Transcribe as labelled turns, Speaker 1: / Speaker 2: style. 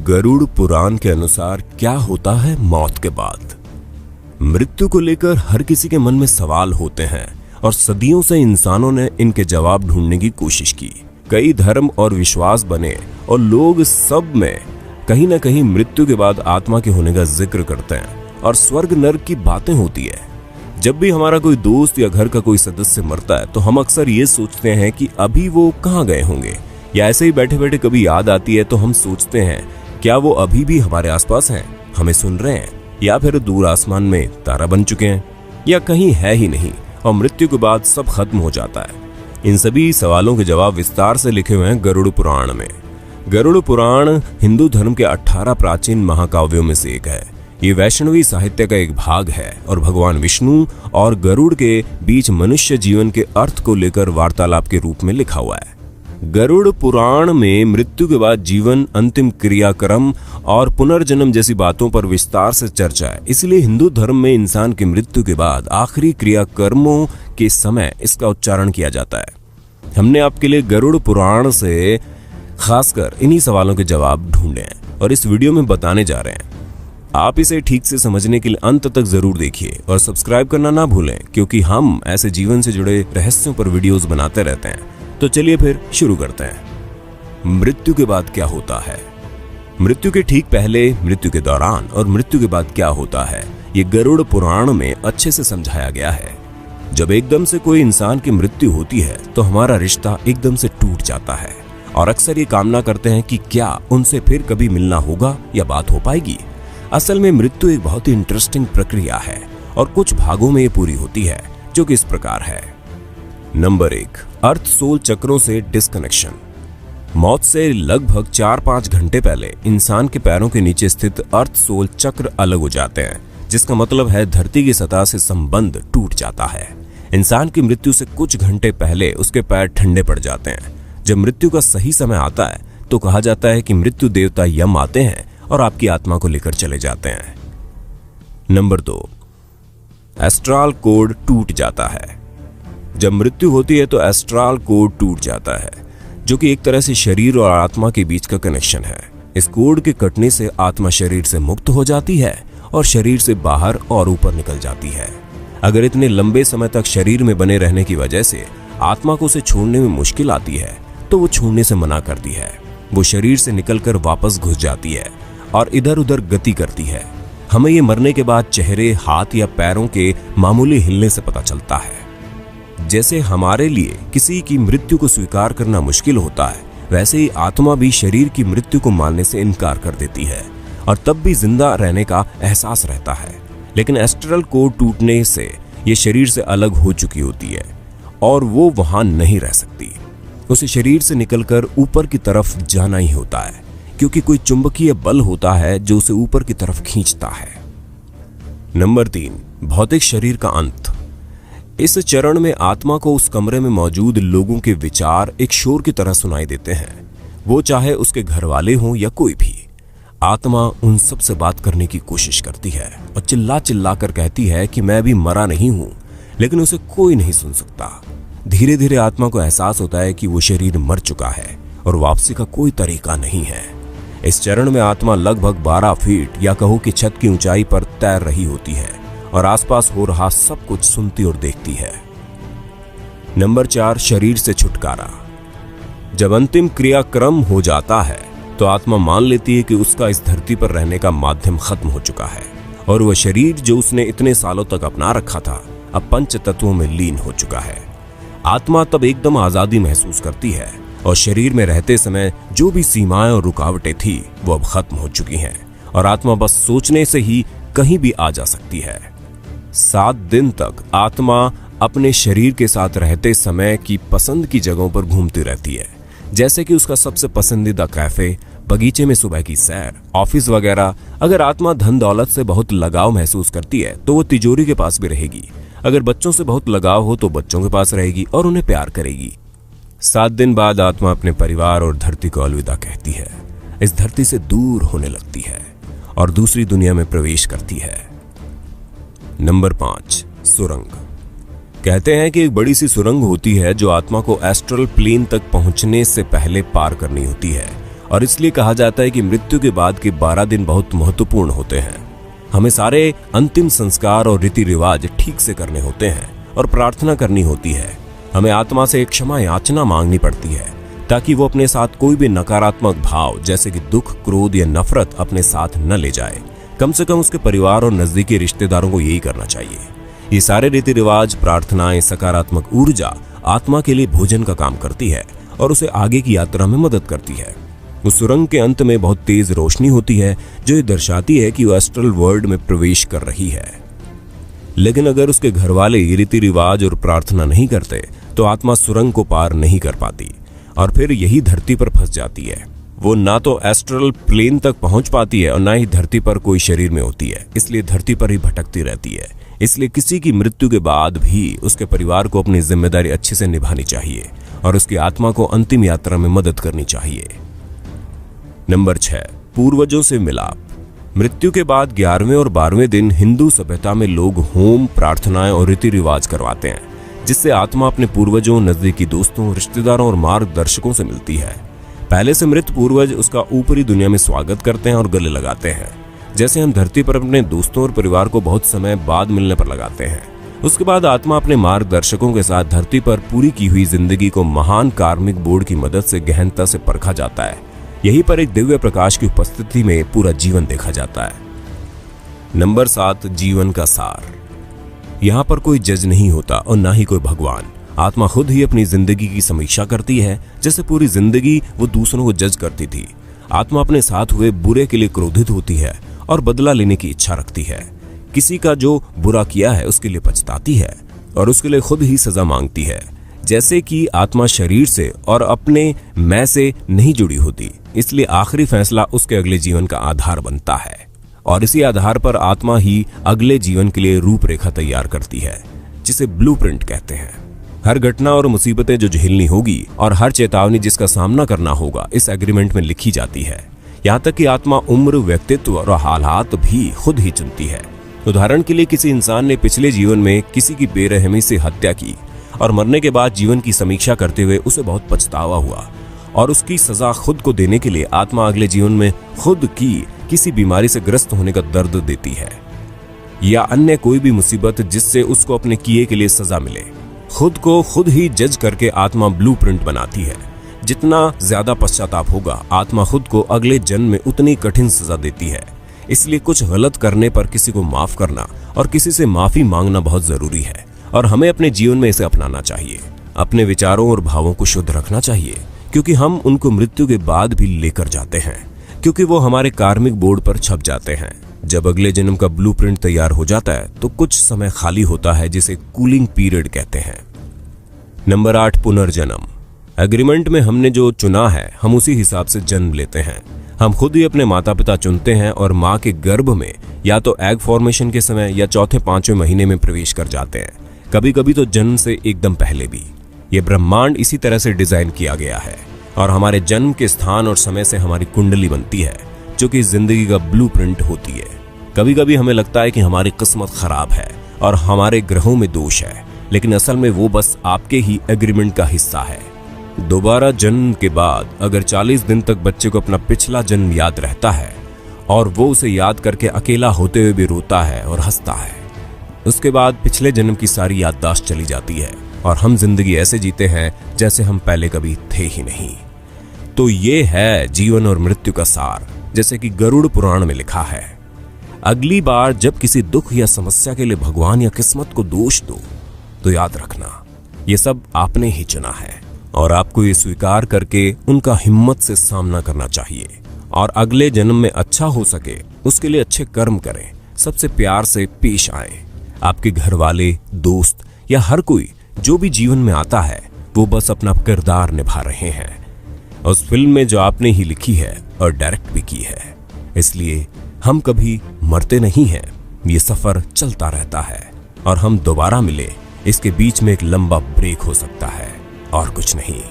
Speaker 1: गरुड़ पुराण के अनुसार क्या होता है मौत के बाद। मृत्यु को लेकर हर किसी के मन में सवाल होते हैं और सदियों से इंसानों ने इनके जवाब ढूंढने की कोशिश की। कई धर्म और विश्वास बने और लोग सब में कहीं ना कहीं मृत्यु के बाद आत्मा के होने का जिक्र करते हैं और स्वर्ग नर्क की बातें होती है। जब भी हमारा कोई दोस्त या घर का कोई सदस्य मरता है तो हम अक्सर ये सोचते हैं कि अभी वो कहाँ गए होंगे, या ऐसे ही बैठे बैठे कभी याद आती है तो हम सोचते हैं क्या वो अभी भी हमारे आसपास हैं, हमें सुन रहे हैं, या फिर दूर आसमान में तारा बन चुके हैं, या कहीं है ही नहीं और मृत्यु के बाद सब खत्म हो जाता है। इन सभी सवालों के जवाब विस्तार से लिखे हुए हैं गरुड़ पुराण में। गरुड़ पुराण हिंदू धर्म के 18 प्राचीन महाकाव्यों में से एक है। ये वैष्णवी साहित्य का एक भाग है और भगवान विष्णु और गरुड़ के बीच मनुष्य जीवन के अर्थ को लेकर वार्तालाप के रूप में लिखा हुआ है। गरुड़ पुराण में मृत्यु के बाद जीवन, अंतिम क्रियाक्रम और पुनर्जन्म जैसी बातों पर विस्तार से चर्चा है। इसलिए हिंदू धर्म में इंसान की मृत्यु के बाद आखिरी क्रियाकर्मों के समय इसका उच्चारण किया जाता है। हमने आपके लिए गरुड़ पुराण से खासकर इन्हीं सवालों के जवाब ढूंढे हैं और इस वीडियो में बताने जा रहे हैं। आप इसे ठीक से समझने के लिए अंत तक जरूर देखिए और सब्सक्राइब करना ना भूलें, क्योंकि हम ऐसे जीवन से जुड़े रहस्यों पर वीडियोस बनाते रहते हैं। तो चलिए फिर शुरू करते हैं। मृत्यु के बाद क्या होता है। मृत्यु के ठीक पहले, मृत्यु के दौरान और मृत्यु के बाद क्या होता है, ये गरुड़ पुराण में अच्छे से समझाया गया है। जब एकदम से कोई इंसान की मृत्यु होती है तो हमारा रिश्ता एकदम से टूट जाता है और अक्सर ये कामना करते हैं कि क्या उनसे फिर कभी मिलना होगा या बात हो पाएगी। असल में मृत्यु एक बहुत ही इंटरेस्टिंग प्रक्रिया है और कुछ भागों में ये पूरी होती है, जो कि इस प्रकार है। नंबर 1, अर्थ सोल चक्रों से डिस्कनेक्शन। मौत से लगभग 4-5 घंटे पहले इंसान के पैरों के नीचे स्थित अर्थ सोल चक्र अलग हो जाते हैं, जिसका मतलब है धरती की सतह से संबंध टूट जाता है। इंसान की मृत्यु से कुछ घंटे पहले उसके पैर ठंडे पड़ जाते हैं। जब मृत्यु का सही समय आता है तो कहा जाता है कि मृत्यु देवता यम आते हैं और आपकी आत्मा को लेकर चले जाते हैं। नंबर 2, एस्ट्रल कोड टूट जाता है। जब मृत्यु होती है तो एस्ट्रल कोड टूट जाता है, जो कि एक तरह से शरीर और आत्मा के बीच का कनेक्शन है। इस कोड के कटने से आत्मा शरीर से मुक्त हो जाती है और शरीर से बाहर और ऊपर निकल जाती है। अगर इतने लंबे समय तक शरीर में बने रहने की वजह से आत्मा को उसे छोड़ने में मुश्किल आती है तो वो छोड़ने से मना करती है। वो शरीर से निकलकर वापस घुस जाती है और इधर उधर गति करती है। हमें ये मरने के बाद चेहरे, हाथ या पैरों के मामूली हिलने से पता चलता है। जैसे हमारे लिए किसी की मृत्यु को स्वीकार करना मुश्किल होता है, वैसे ही आत्मा भी शरीर की मृत्यु को मानने से इनकार कर देती है और तब भी जिंदा रहने का एहसास रहता है। लेकिन एस्ट्रल कोड टूटने से ये शरीर से अलग हो चुकी होती है और वो वहां नहीं रह सकती। उसे शरीर से निकलकर ऊपर की तरफ जाना ही होता है, क्योंकि कोई चुंबकीय बल होता है जो उसे ऊपर की तरफ खींचता है। नंबर 3, भौतिक शरीर का अंत। इस चरण में आत्मा को उस कमरे में मौजूद लोगों के विचार एक शोर की तरह सुनाई देते हैं, वो चाहे उसके घर वाले हों या कोई भी। आत्मा उन सब से बात करने की कोशिश करती है और चिल्ला चिल्ला कर कहती है कि मैं भी मरा नहीं हूं, लेकिन उसे कोई नहीं सुन सकता। धीरे धीरे आत्मा को एहसास होता है कि वो शरीर मर चुका है और वापसी का कोई तरीका नहीं है। इस चरण में आत्मा लगभग 12 फीट या कहो कि छत की ऊंचाई पर तैर रही होती है और आसपास हो रहा सब कुछ सुनती और देखती है। नंबर 4, शरीर से छुटकारा। जब अंतिम क्रियाक्रम हो जाता है तो आत्मा मान लेती है कि उसका इस धरती पर रहने का माध्यम खत्म हो चुका है और वह शरीर जो उसने इतने सालों तक अपना रखा था अब पंच तत्वों में लीन हो चुका है। आत्मा तब एकदम आजादी महसूस करती है और शरीर में रहते समय जो भी सीमाएं और रुकावटें थी वो अब खत्म हो चुकी हैं और आत्मा बस सोचने से ही कहीं भी आ जा सकती है। 7 दिन तक आत्मा अपने शरीर के साथ रहते समय की पसंद की जगहों पर घूमती रहती है, जैसे कि उसका सबसे पसंदीदा कैफे, बगीचे में सुबह की सैर, ऑफिस वगैरह। अगर आत्मा धन दौलत से बहुत लगाव महसूस करती है तो वो तिजोरी के पास भी रहेगी। अगर बच्चों से बहुत लगाव हो तो बच्चों के पास रहेगी और उन्हें प्यार करेगी। 7 दिन बाद आत्मा अपने परिवार और धरती को अलविदा कहती है, इस धरती से दूर होने लगती है और दूसरी दुनिया में प्रवेश करती है। नंबर 5, सुरंग। कहते हैं कि एक बड़ी सी सुरंग होती है जो आत्मा को एस्ट्रल प्लेन तक पहुंचने से पहले पार करनी होती है और इसलिए कहा जाता है कि मृत्यु के बाद के 12 दिन बहुत महत्वपूर्ण होते हैं। हमें सारे अंतिम संस्कार और रीति रिवाज ठीक से करने होते हैं और प्रार्थना करनी होती है। हमें आत्मा से क्षमा याचना मांगनी पड़ती है ताकि वो अपने साथ कोई भी नकारात्मक भाव जैसे कि दुख, क्रोध या नफरत अपने साथ न ले जाए। कम से कम उसके परिवार और नजदीकी रिश्तेदारों को यही करना चाहिए। ये सारे रीति रिवाज, प्रार्थनाएं, सकारात्मक ऊर्जा आत्मा के लिए भोजन का काम करती है और उसे आगे की यात्रा में मदद करती है। उस सुरंग के अंत में बहुत तेज रोशनी होती है जो ये दर्शाती है कि वो एस्ट्रल वर्ल्ड में प्रवेश कर रही है। लेकिन अगर उसके घर वाले रीति रिवाज और प्रार्थना नहीं करते तो आत्मा सुरंग को पार नहीं कर पाती और फिर यही धरती पर फंस जाती है। वो ना तो एस्ट्रल प्लेन तक पहुंच पाती है और ना ही धरती पर कोई शरीर में होती है, इसलिए धरती पर ही भटकती रहती है। इसलिए किसी की मृत्यु के बाद भी उसके परिवार को अपनी जिम्मेदारी अच्छे से निभानी चाहिए और उसकी आत्मा को अंतिम यात्रा में मदद करनी चाहिए। नंबर 6, पूर्वजों से मिलाप। मृत्यु के बाद 11वें और 12वें दिन हिंदू सभ्यता में लोग होम, प्रार्थनाएं और रीति रिवाज करवाते हैं, जिससे आत्मा अपने पूर्वजों, नजदीकी दोस्तों, रिश्तेदारों और मार्गदर्शकों से मिलती है। पहले से मृत पूर्वज उसका ऊपरी दुनिया में स्वागत करते हैं और गले लगाते हैं, जैसे हम धरती पर अपने दोस्तों और परिवार को बहुत समय बाद मिलने पर लगाते हैं। उसके बाद आत्मा अपने मार्गदर्शकों के साथ धरती पर पूरी की हुई जिंदगी को महान कार्मिक बोर्ड की मदद से गहनता से परखा जाता है। यहीं पर एक दिव्य प्रकाश की उपस्थिति में पूरा जीवन देखा जाता है। नंबर 7, जीवन का सार। यहाँ पर कोई जज नहीं होता और ना ही कोई भगवान। आत्मा खुद ही अपनी जिंदगी की समीक्षा करती है, जैसे पूरी जिंदगी वो दूसरों को जज करती थी। आत्मा अपने साथ हुए बुरे के लिए क्रोधित होती है और बदला लेने की इच्छा रखती है। किसी का जो बुरा किया है उसके लिए पछताती है और उसके लिए खुद ही सजा मांगती है। जैसे कि आत्मा शरीर से और अपने मैं से नहीं जुड़ी होती, इसलिए आखिरी फैसला उसके अगले जीवन का आधार बनता है और इसी आधार पर आत्मा ही अगले जीवन के लिए रूपरेखा तैयार करती है, जिसे ब्लूप्रिंट कहते हैं। हर घटना और मुसीबतें जो झेलनी होगी और हर चेतावनी जिसका सामना करना होगा इस एग्रीमेंट में लिखी जाती है। यहाँ तक कि आत्मा उम्र, व्यक्तित्व और हालात भी खुद ही चुनती है। उदाहरण के लिए किसी इंसान ने पिछले जीवन में किसी की बेरहमी से हत्या की और मरने के बाद जीवन की समीक्षा करते हुए उसे बहुत पछतावा हुआ और उसकी सजा खुद को देने के लिए आत्मा अगले जीवन में खुद की किसी बीमारी से ग्रस्त होने का दर्द देती है या अन्य कोई भी मुसीबत जिससे उसको अपने किए के लिए सजा मिले। खुद को खुद ही जज करके आत्मा ब्लूप्रिंट बनाती है। जितना ज्यादा पश्चाताप होगा, आत्मा खुद को अगले जन्म में उतनी कठिन सजा देती है। इसलिए कुछ गलत करने पर किसी को माफ करना और किसी से माफी मांगना बहुत जरूरी है और हमें अपने जीवन में इसे अपनाना चाहिए। अपने विचारों और भावों को शुद्ध रखना चाहिए क्योंकि हम उनको मृत्यु के बाद भी लेकर जाते हैं, क्योंकि वो हमारे कार्मिक बोर्ड पर छप जाते हैं। जब अगले जन्म का ब्लूप्रिंट तैयार हो जाता है तो कुछ समय खाली होता है, जिसे कूलिंग पीरियड कहते हैं। नंबर 8, पुनर्जन्म। एग्रीमेंट में हमने जो चुना है हम उसी हिसाब से जन्म लेते हैं। हम खुद ही अपने माता पिता चुनते हैं और माँ के गर्भ में या तो एग फॉर्मेशन के समय या चौथे 5वें महीने में प्रवेश कर जाते हैं, कभी कभी तो जन्म से एकदम पहले भी। ये ब्रह्मांड इसी तरह से डिजाइन किया गया है और हमारे जन्म के स्थान और समय से हमारी कुंडली बनती है, जो कि जिंदगी का ब्लूप्रिंट होती है। कभी कभी हमें लगता है कि हमारी किस्मत खराब है और हमारे ग्रहों में दोष है, लेकिन असल में वो बस आपके ही एग्रीमेंट का हिस्सा है। दोबारा जन्म के बाद अगर 40 दिन तक बच्चे को अपना पिछला जन्म याद रहता है और वो उसे याद करके अकेला होते हुए भी रोता है और हंसता है, उसके बाद पिछले जन्म की सारी याददाश्त चली जाती है और हम जिंदगी ऐसे जीते हैं जैसे हम पहले कभी थे ही नहीं। तो ये है जीवन और मृत्यु का सार, जैसे कि गरुड़ पुराण में लिखा है। अगली बार जब किसी दुख या समस्या के लिए भगवान या किस्मत को दोष दो तो याद रखना ये सब आपने ही चुना है और आपको ये स्वीकार करके उनका हिम्मत से सामना करना चाहिए और अगले जन्म में अच्छा हो सके उसके लिए अच्छे कर्म करें, सबसे प्यार से पेश आए। आपके घर वाले, दोस्त या हर कोई जो भी जीवन में आता है वो बस अपना किरदार निभा रहे हैं उस फिल्म में जो आपने ही लिखी है और डायरेक्ट भी की है। इसलिए हम कभी मरते नहीं हैं, ये सफर चलता रहता है और हम दोबारा मिले, इसके बीच में एक लंबा ब्रेक हो सकता है और कुछ नहीं।